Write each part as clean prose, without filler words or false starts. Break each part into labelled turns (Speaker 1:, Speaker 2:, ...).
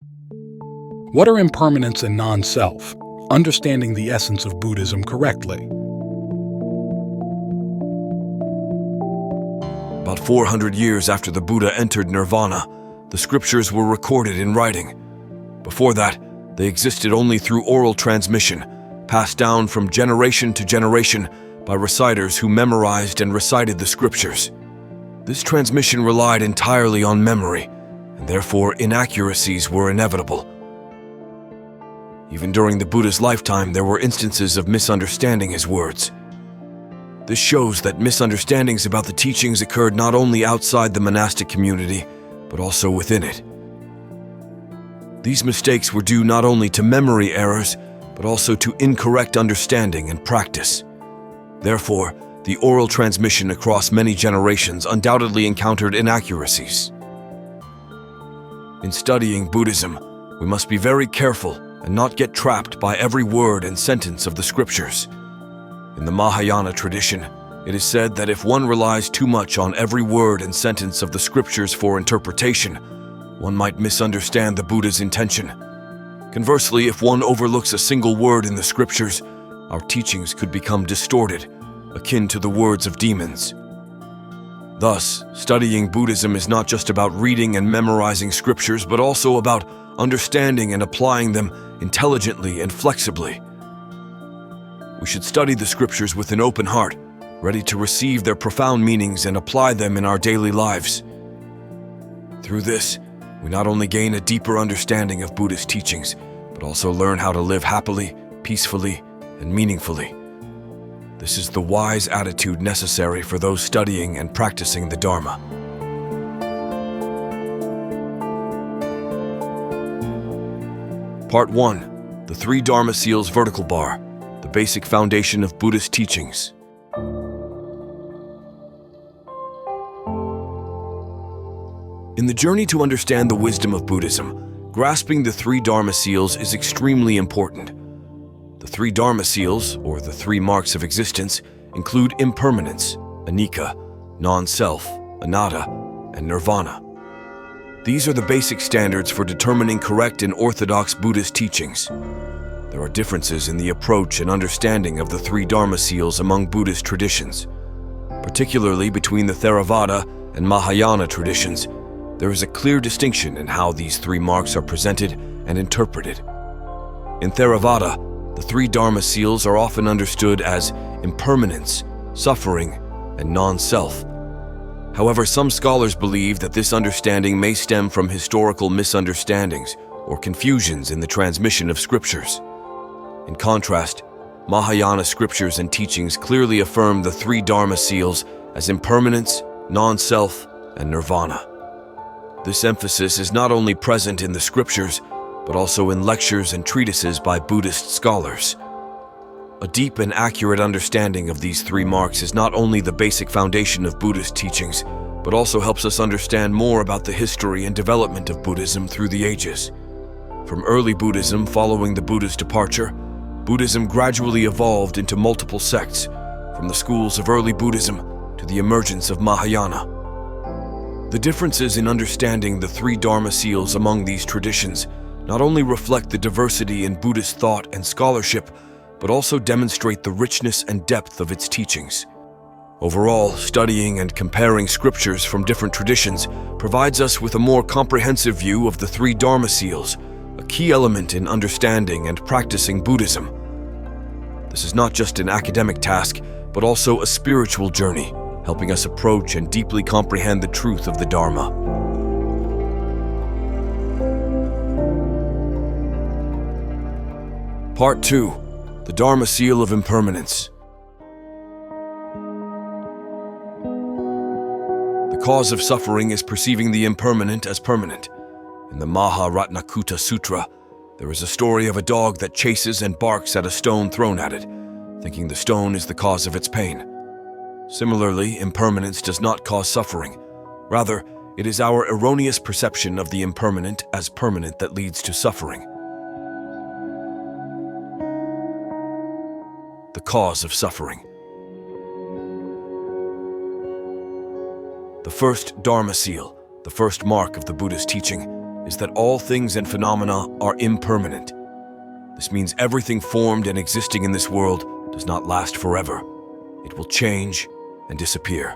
Speaker 1: What are impermanence and non-self? Understanding the essence of Buddhism correctly.
Speaker 2: About 400 years after the Buddha entered nirvana, the scriptures were recorded in writing. Before that, they existed only through oral transmission, passed down from generation to generation by reciters who memorized and recited the scriptures. This transmission relied entirely on memory, and therefore inaccuracies were inevitable. Even during the Buddha's lifetime, there were instances of misunderstanding his words. This shows that misunderstandings about the teachings occurred not only outside the monastic community, but also within it. These mistakes were due not only to memory errors, but also to incorrect understanding and practice. Therefore, the oral transmission across many generations undoubtedly encountered inaccuracies. In studying Buddhism, we must be very careful and not get trapped by every word and sentence of the scriptures. In the Mahayana tradition, it is said that if one relies too much on every word and sentence of the scriptures for interpretation, one might misunderstand the Buddha's intention. Conversely, if one overlooks a single word in the scriptures, our teachings could become distorted, akin to the words of demons. Thus, studying Buddhism is not just about reading and memorizing scriptures, but also about understanding and applying them intelligently and flexibly. We should study the scriptures with an open heart, ready to receive their profound meanings and apply them in our daily lives. Through this, we not only gain a deeper understanding of Buddhist teachings, but also learn how to live happily, peacefully, and meaningfully. This is the wise attitude necessary for those studying and practicing the Dharma. Part 1. The Three Dharma Seals Vertical Bar, the basic foundation of Buddhist teachings. In the journey to understand the wisdom of Buddhism, grasping the three Dharma seals is extremely important. The three Dharma seals, or the three marks of existence, include impermanence, anicca, non-self, anatta, and nirvana. These are the basic standards for determining correct and orthodox Buddhist teachings. There are differences in the approach and understanding of the three Dharma seals among Buddhist traditions. Particularly between the Theravada and Mahayana traditions, there is a clear distinction in how these three marks are presented and interpreted. In Theravada, the three Dharma seals are often understood as impermanence, suffering, and non-self. However, some scholars believe that this understanding may stem from historical misunderstandings or confusions in the transmission of scriptures. In contrast, Mahayana scriptures and teachings clearly affirm the three Dharma seals as impermanence, non-self, and nirvana. This emphasis is not only present in the scriptures, but also in lectures and treatises by Buddhist scholars. A deep and accurate understanding of these three marks is not only the basic foundation of Buddhist teachings, but also helps us understand more about the history and development of Buddhism through the ages. From early Buddhism following the Buddha's departure, Buddhism gradually evolved into multiple sects, from the schools of early Buddhism to the emergence of Mahayana. The differences in understanding the three Dharma seals among these traditions not only reflect the diversity in Buddhist thought and scholarship, but also demonstrate the richness and depth of its teachings. Overall, studying and comparing scriptures from different traditions provides us with a more comprehensive view of the three Dharma seals, a key element in understanding and practicing Buddhism. This is not just an academic task, but also a spiritual journey, helping us approach and deeply comprehend the truth of the Dharma. Part 2. The Dharma Seal of Impermanence. The cause of suffering is perceiving the impermanent as permanent. In the Maharatnakuta Sutra, there is a story of a dog that chases and barks at a stone thrown at it, thinking the stone is the cause of its pain. Similarly, impermanence does not cause suffering. Rather, it is our erroneous perception of the impermanent as permanent that leads to suffering. The cause of suffering. The first Dharma seal, the first mark of the Buddhist teaching, is that all things and phenomena are impermanent. This means everything formed and existing in this world does not last forever. It will change and disappear.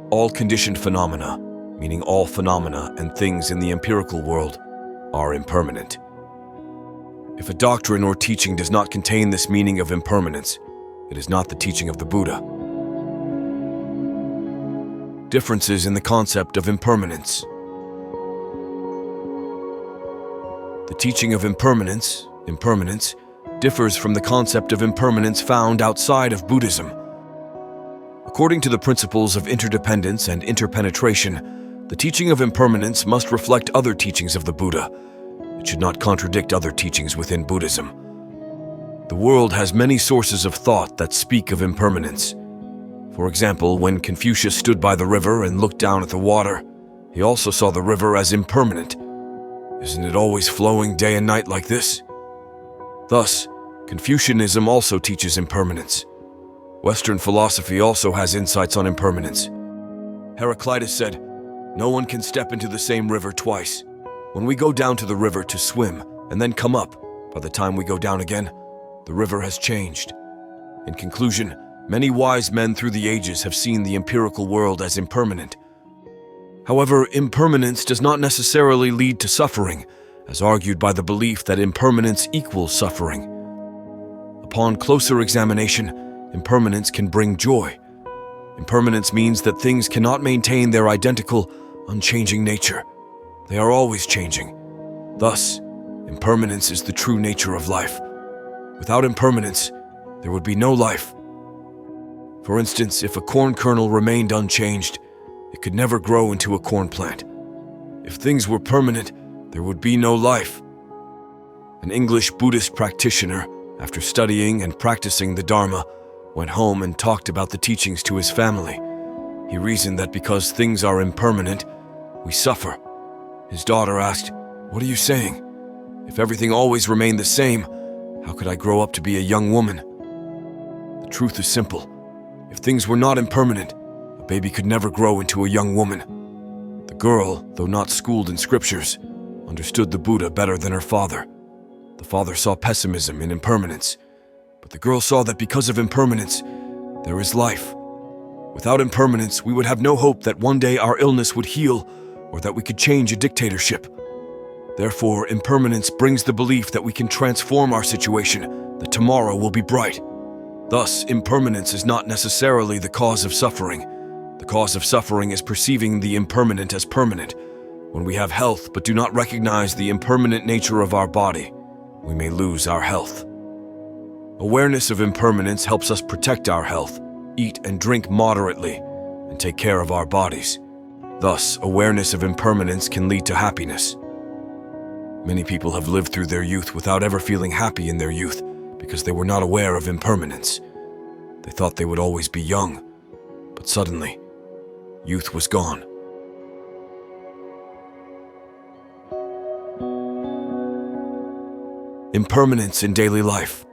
Speaker 2: All conditioned phenomena, meaning all phenomena and things in the empirical world, are impermanent. If a doctrine or teaching does not contain this meaning of impermanence, it is not the teaching of the Buddha. Differences in the concept of impermanence. The teaching of impermanence, differs from the concept of impermanence found outside of Buddhism. According to the principles of interdependence and interpenetration, the teaching of impermanence must reflect other teachings of the Buddha. It should not contradict other teachings within Buddhism. The world has many sources of thought that speak of impermanence. For example, when Confucius stood by the river and looked down at the water, he also saw the river as impermanent. Isn't it always flowing day and night like this? Thus, Confucianism also teaches impermanence. Western philosophy also has insights on impermanence. Heraclitus said, "No one can step into the same river twice. When we go down to the river to swim and then come up, by the time we go down again, the river has changed." In conclusion, many wise men through the ages have seen the empirical world as impermanent. However, impermanence does not necessarily lead to suffering, as argued by the belief that impermanence equals suffering. Upon closer examination, impermanence can bring joy. Impermanence means that things cannot maintain their identical, unchanging nature. They are always changing. Thus, impermanence is the true nature of life. Without impermanence, there would be no life. For instance, if a corn kernel remained unchanged, it could never grow into a corn plant. If things were permanent, there would be no life. An English Buddhist practitioner, after studying and practicing the Dharma, went home and talked about the teachings to his family. He reasoned that because things are impermanent, we suffer. His daughter asked, "What are you saying? If everything always remained the same, how could I grow up to be a young woman?" The truth is simple. If things were not impermanent, a baby could never grow into a young woman. The girl, though not schooled in scriptures, understood the Buddha better than her father. The father saw pessimism in impermanence, but the girl saw that because of impermanence, there is life. Without impermanence, we would have no hope that one day our illness would heal or that we could change a dictatorship. Therefore, impermanence brings the belief that we can transform our situation, that tomorrow will be bright. Thus, impermanence is not necessarily the cause of suffering. The cause of suffering is perceiving the impermanent as permanent. When we have health but do not recognize the impermanent nature of our body, we may lose our health. Awareness of impermanence helps us protect our health, eat and drink moderately, and take care of our bodies. Thus, awareness of impermanence can lead to happiness. Many people have lived through their youth without ever feeling happy in their youth because they were not aware of impermanence. They thought they would always be young, but suddenly, youth was gone. Impermanence in daily life.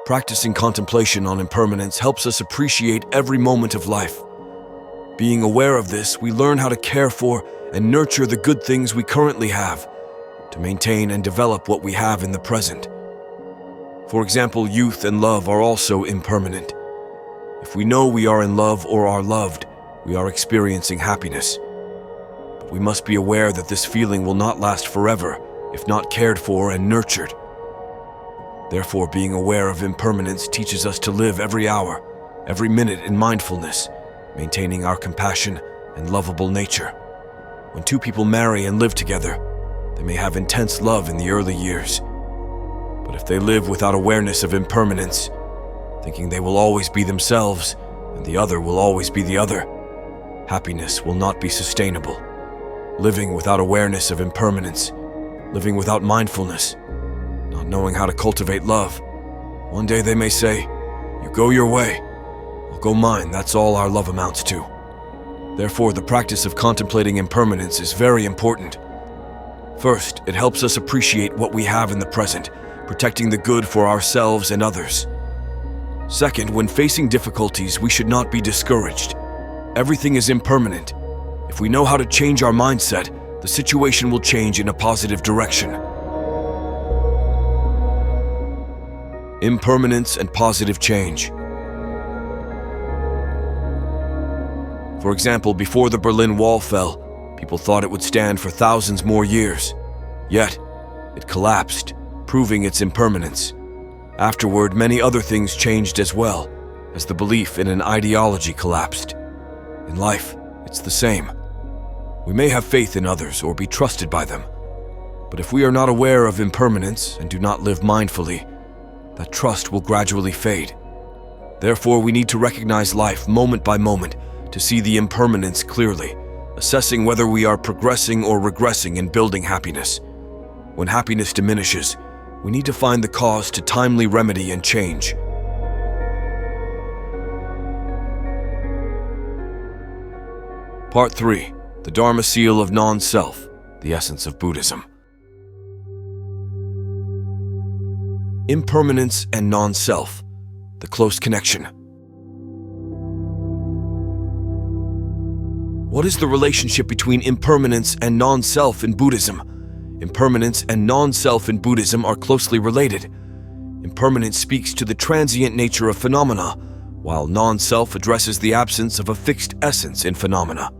Speaker 2: Practicing contemplation on impermanence helps us appreciate every moment of life. Being aware of this, we learn how to care for and nurture the good things we currently have, to maintain and develop what we have in the present. For example, youth and love are also impermanent. If we know we are in love or are loved, we are experiencing happiness. But we must be aware that this feeling will not last forever if not cared for and nurtured. Therefore, being aware of impermanence teaches us to live every hour, every minute in mindfulness, maintaining our compassion and lovable nature. When two people marry and live together, they may have intense love in the early years. But if they live without awareness of impermanence, thinking they will always be themselves and the other will always be the other, happiness will not be sustainable. Living without awareness of impermanence, living without mindfulness, not knowing how to cultivate love, one day they may say, "You go your way, I'll go mine." That's all our love amounts to. Therefore, the practice of contemplating impermanence is very important. First, it helps us appreciate what we have in the present, protecting the good for ourselves and others. Second, when facing difficulties, we should not be discouraged. Everything is impermanent. If we know how to change our mindset, the situation will change in a positive direction. Impermanence and positive change. For example, before the Berlin Wall fell, people thought it would stand for thousands more years. Yet, it collapsed, proving its impermanence. Afterward, many other things changed as well, as the belief in an ideology collapsed. In life, it's the same. We may have faith in others or be trusted by them, but if we are not aware of impermanence and do not live mindfully, that trust will gradually fade. Therefore, we need to recognize life moment by moment to see the impermanence clearly, assessing whether we are progressing or regressing in building happiness. When happiness diminishes, we need to find the cause to timely remedy and change. Part 3. The Dharma Seal of Non-Self, the Essence of Buddhism. Impermanence and non-self, the close connection. What is the relationship between impermanence and non-self in Buddhism? Impermanence and non-self in Buddhism are closely related. Impermanence speaks to the transient nature of phenomena, while non-self addresses the absence of a fixed essence in phenomena.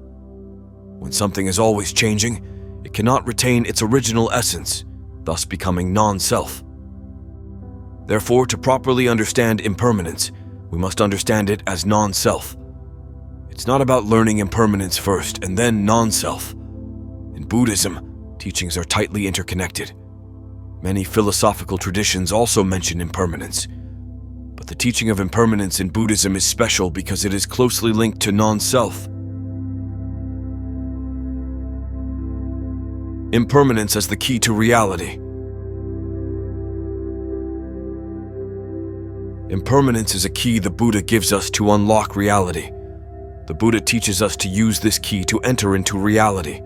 Speaker 2: When something is always changing, it cannot retain its original essence, thus becoming non-self. Therefore, to properly understand impermanence, we must understand it as non-self. It's not about learning impermanence first and then non-self. In Buddhism, teachings are tightly interconnected. Many philosophical traditions also mention impermanence. But the teaching of impermanence in Buddhism is special because it is closely linked to non-self. Impermanence as the key to reality. Impermanence is a key the Buddha gives us to unlock reality. The Buddha teaches us to use this key to enter into reality.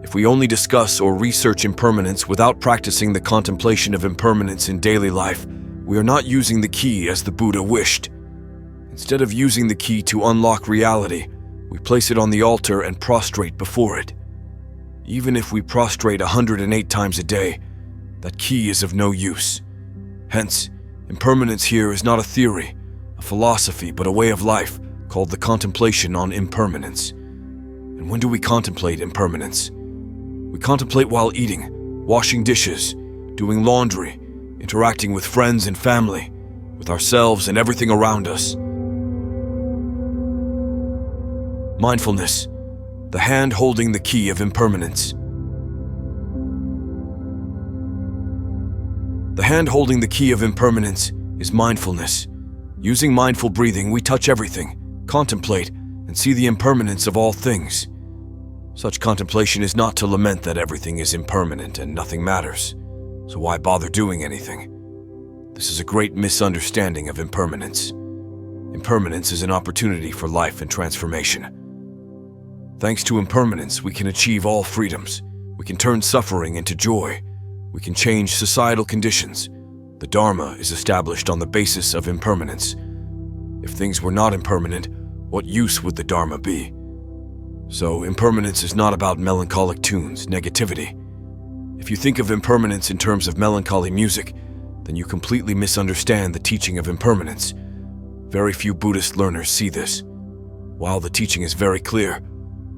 Speaker 2: If we only discuss or research impermanence without practicing the contemplation of impermanence in daily life, we are not using the key as the Buddha wished. Instead of using the key to unlock reality, we place it on the altar and prostrate before it. Even if we prostrate 108 times a day, that key is of no use. Hence, impermanence here is not a theory, a philosophy, but a way of life called the contemplation on impermanence. And when do we contemplate impermanence? We contemplate while eating, washing dishes, doing laundry, interacting with friends and family, with ourselves and everything around us. Mindfulness, the hand holding the key of impermanence. The hand holding the key of impermanence is mindfulness. Using mindful breathing, we touch everything, contemplate, and see the impermanence of all things. Such contemplation is not to lament that everything is impermanent and nothing matters, so why bother doing anything? This is a great misunderstanding of impermanence. Impermanence is an opportunity for life and transformation. Thanks to impermanence, we can achieve all freedoms. We can turn suffering into joy. We can change societal conditions. The Dharma is established on the basis of impermanence. If things were not impermanent, what use would the Dharma be? So, impermanence is not about melancholic tunes, negativity. If you think of impermanence in terms of melancholy music, then you completely misunderstand the teaching of impermanence. Very few Buddhist learners see this. While the teaching is very clear,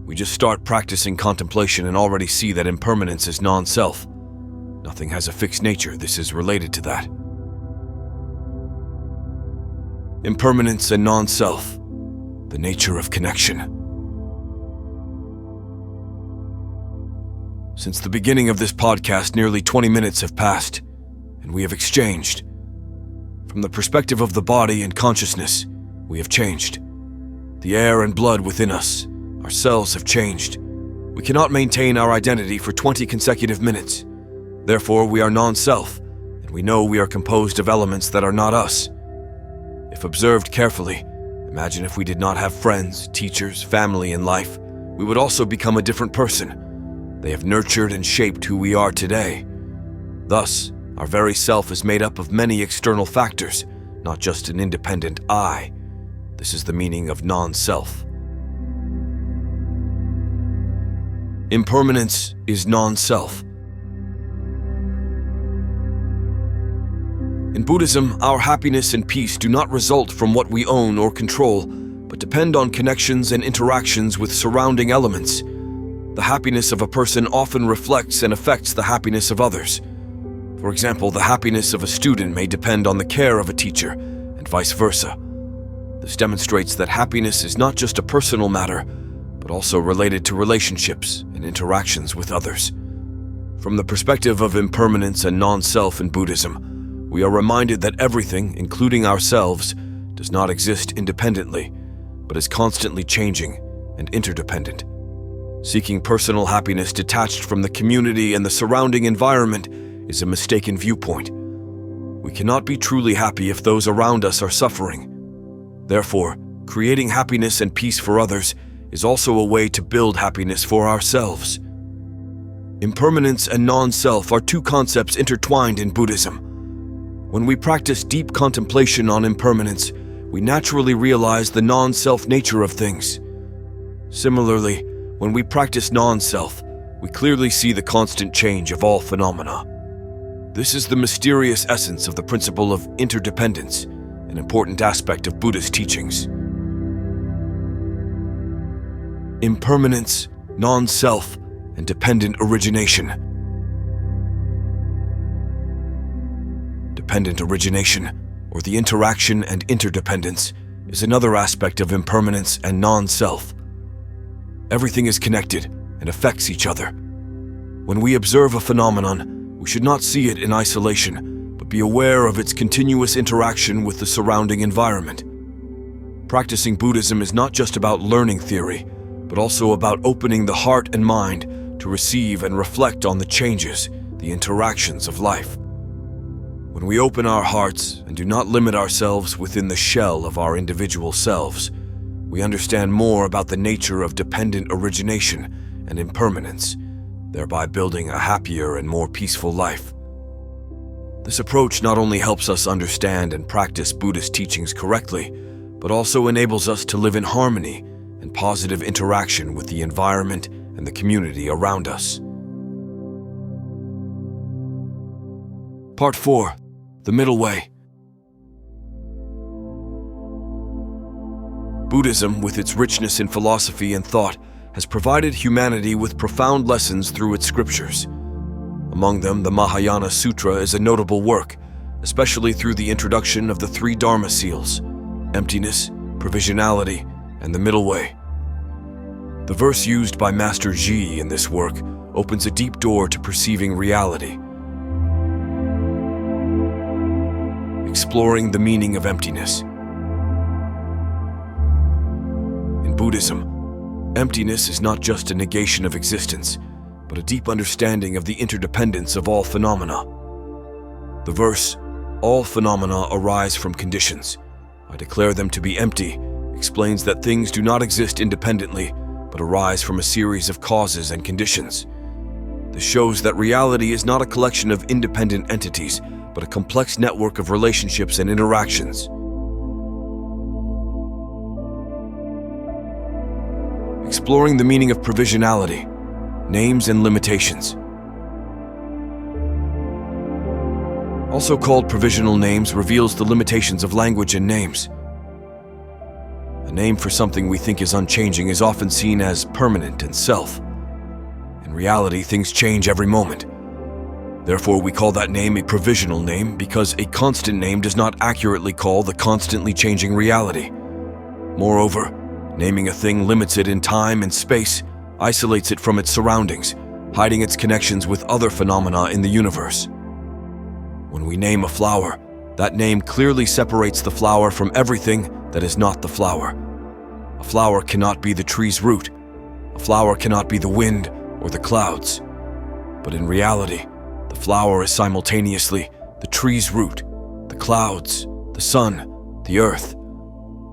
Speaker 2: we just start practicing contemplation and already see that impermanence is non-self. Nothing has a fixed nature. This is related to that. Impermanence and non-self, the nature of connection. Since the beginning of this podcast, nearly 20 minutes have passed, and we have exchanged. From the perspective of the body and consciousness, we have changed. The air and blood within us, our cells have changed. We cannot maintain our identity for 20 consecutive minutes. Therefore, we are non-self, and we know we are composed of elements that are not us. If observed carefully, imagine if we did not have friends, teachers, family in life, we would also become a different person. They have nurtured and shaped who we are today. Thus, our very self is made up of many external factors, not just an independent I. This is the meaning of non-self. Impermanence is non-self. In Buddhism, our happiness and peace do not result from what we own or control, but depend on connections and interactions with surrounding elements. The happiness of a person often reflects and affects the happiness of others. For example, the happiness of a student may depend on the care of a teacher, and vice versa. This demonstrates that happiness is not just a personal matter, but also related to relationships and interactions with others. From the perspective of impermanence and non-self in Buddhism, we are reminded that everything, including ourselves, does not exist independently, but is constantly changing and interdependent. Seeking personal happiness detached from the community and the surrounding environment is a mistaken viewpoint. We cannot be truly happy if those around us are suffering. Therefore, creating happiness and peace for others is also a way to build happiness for ourselves. Impermanence and non-self are two concepts intertwined in Buddhism. When we practice deep contemplation on impermanence, we naturally realize the non-self nature of things. Similarly, when we practice non-self, we clearly see the constant change of all phenomena. This is the mysterious essence of the principle of interdependence, an important aspect of Buddhist teachings. Impermanence, non-self, and dependent origination. Dependent origination, or the interaction and interdependence, is another aspect of impermanence and non-self. Everything is connected and affects each other. When we observe a phenomenon, we should not see it in isolation, but be aware of its continuous interaction with the surrounding environment. Practicing Buddhism is not just about learning theory, but also about opening the heart and mind to receive and reflect on the changes, the interactions of life. When we open our hearts and do not limit ourselves within the shell of our individual selves, we understand more about the nature of dependent origination and impermanence, thereby building a happier and more peaceful life. This approach not only helps us understand and practice Buddhist teachings correctly, but also enables us to live in harmony and positive interaction with the environment and the community around us. Part 4. The Middle Way. Buddhism, with its richness in philosophy and thought, has provided humanity with profound lessons through its scriptures. Among them, the Mahayana Sutra is a notable work, especially through the introduction of the 3 Dharma seals: emptiness, provisionality, and the middle way. The verse used by Master Ji in this work opens a deep door to perceiving reality. Exploring the meaning of emptiness. In Buddhism, emptiness is not just a negation of existence, but a deep understanding of the interdependence of all phenomena. The verse, "All phenomena arise from conditions. I declare them to be empty," explains that things do not exist independently, but arise from a series of causes and conditions. This shows that reality is not a collection of independent entities, but a complex network of relationships and interactions. Exploring the meaning of provisionality, names and limitations. Also called provisional names, reveals the limitations of language and names. A name for something we think is unchanging is often seen as permanent and self. In reality, things change every moment. Therefore, we call that name a provisional name because a constant name does not accurately call the constantly changing reality. Moreover, naming a thing limits it in time and space, isolates it from its surroundings, hiding its connections with other phenomena in the universe. When we name a flower, that name clearly separates the flower from everything that is not the flower. A flower cannot be the tree's root. A flower cannot be the wind or the clouds. But in reality, the flower is simultaneously the tree's root, the clouds, the sun, the earth.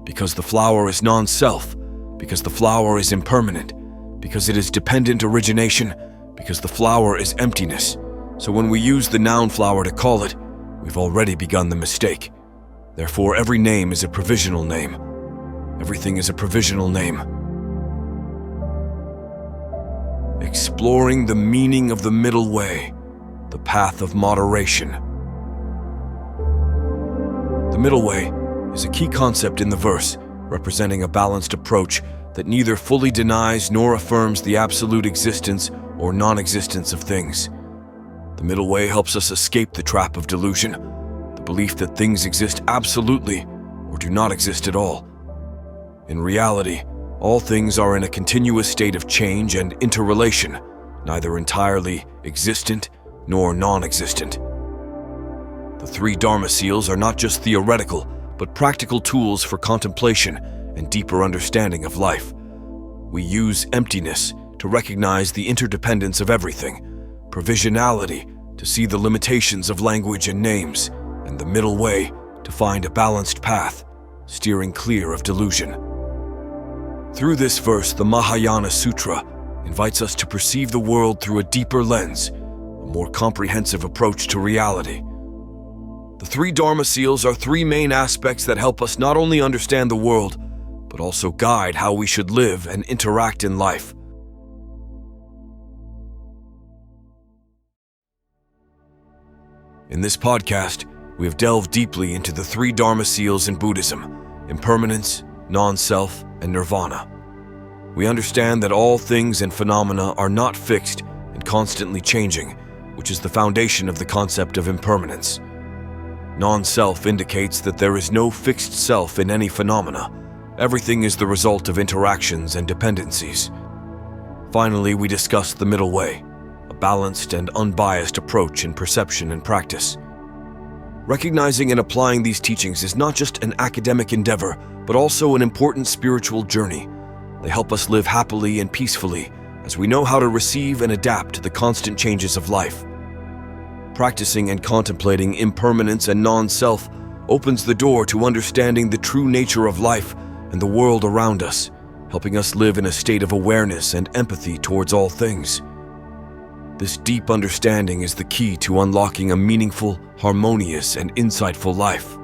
Speaker 2: Because the flower is non-self, because the flower is impermanent, because it is dependent origination, because the flower is emptiness. So when we use the noun flower to call it, we've already begun the mistake. Therefore, every name is a provisional name. Everything is a provisional name. exploring the meaning of the middle way, the path of moderation. The middle way is a key concept in the verse, representing a balanced approach that neither fully denies nor affirms the absolute existence or non-existence of things. The middle way helps us escape the trap of delusion, the belief that things exist absolutely or do not exist at all. In reality, all things are in a continuous state of change and interrelation, neither entirely existent nor non-existent. The three Dharma seals are not just theoretical, but practical tools for contemplation and deeper understanding of life. We use emptiness to recognize the interdependence of everything, provisionality to see the limitations of language and names, and the middle way to find a balanced path, steering clear of delusion. Through this verse, the Mahayana Sutra invites us to perceive the world through a deeper lens, a more comprehensive approach to reality. The three Dharma seals are three main aspects that help us not only understand the world, but also guide how we should live and interact in life. In this podcast, we have delved deeply into the three Dharma seals in Buddhism: impermanence, non-self, and nirvana. We understand that all things and phenomena are not fixed and constantly changing, which is the foundation of the concept of impermanence. Non-self indicates that there is no fixed self in any phenomena. Everything is the result of interactions and dependencies. Finally, we discuss the middle way, a balanced and unbiased approach in perception and practice. Recognizing and applying these teachings is not just an academic endeavor, but also an important spiritual journey. They help us live happily and peacefully as we know how to receive and adapt to the constant changes of life. Practicing and contemplating impermanence and non-self opens the door to understanding the true nature of life and the world around us, helping us live in a state of awareness and empathy towards all things. This deep understanding is the key to unlocking a meaningful, harmonious, and insightful life.